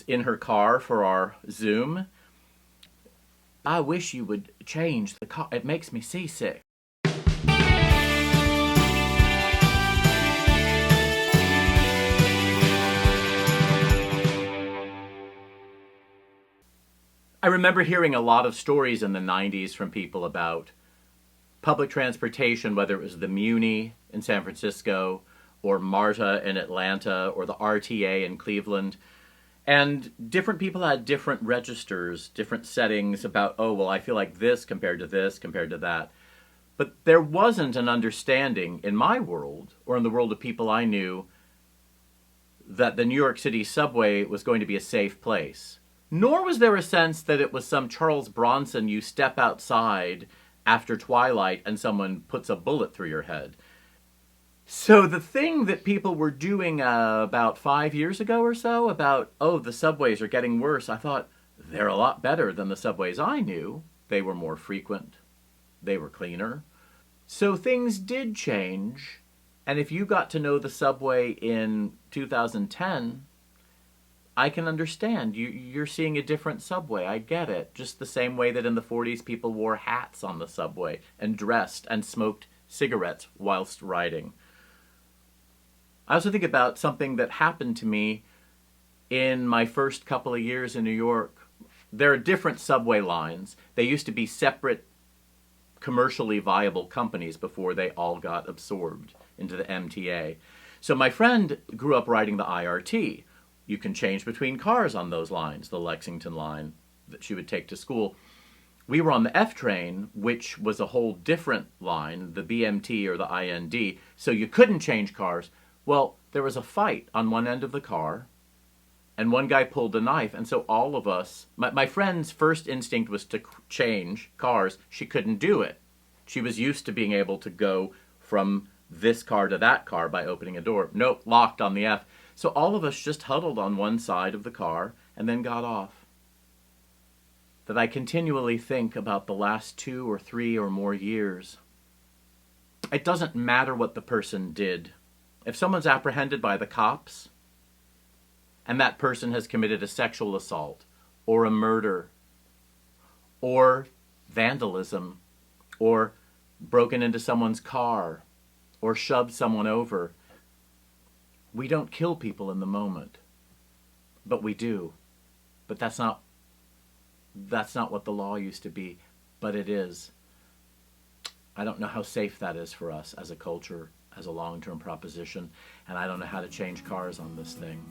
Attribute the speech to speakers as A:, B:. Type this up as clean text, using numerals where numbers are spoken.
A: in her car for our Zoom. I wish you would change the car. It makes me seasick. I remember hearing a lot of stories in the 90s from people about public transportation, whether it was the Muni in San Francisco or MARTA in Atlanta or the RTA in Cleveland. And different people had different registers, different settings about, oh, well, I feel like this compared to this, compared to that. But there wasn't an understanding in my world, or in the world of people I knew, that the New York City subway was going to be a safe place. Nor was there a sense that it was some Charles Bronson, you step outside after twilight and someone puts a bullet through your head. So the thing that people were doing about 5 years ago or so about, oh, the subways are getting worse, I thought, they're a lot better than the subways I knew. They were more frequent. They were cleaner. So things did change. And if you got to know the subway in 2010, I can understand. You're seeing a different subway. I get it. Just the same way that in the 40s people wore hats on the subway and dressed and smoked cigarettes whilst riding. I also think about something that happened to me in my first couple of years in New York. There are different subway lines. They used to be separate commercially viable companies before they all got absorbed into the MTA. So my friend grew up riding the IRT. You can change between cars on those lines, the Lexington line that she would take to school. We were on the F train, which was a whole different line, the BMT or the IND, so you couldn't change cars. Well, there was a fight on one end of the car, and one guy pulled a knife, and so all of us, my friend's first instinct was to change cars. She couldn't do it. She was used to being able to go from this car to that car by opening a door. Nope, locked on the F. So all of us just huddled on one side of the car and then got off. That I continually think about the last 2 or 3 or more years. It doesn't matter what the person did. If someone's apprehended by the cops and that person has committed a sexual assault or a murder or vandalism or broken into someone's car or shoved someone over, we don't kill people in the moment, but we do. But that's not what the law used to be, but it is. I don't know how safe that is for us as a culture, as a long-term proposition, and I don't know how to change cars on this thing.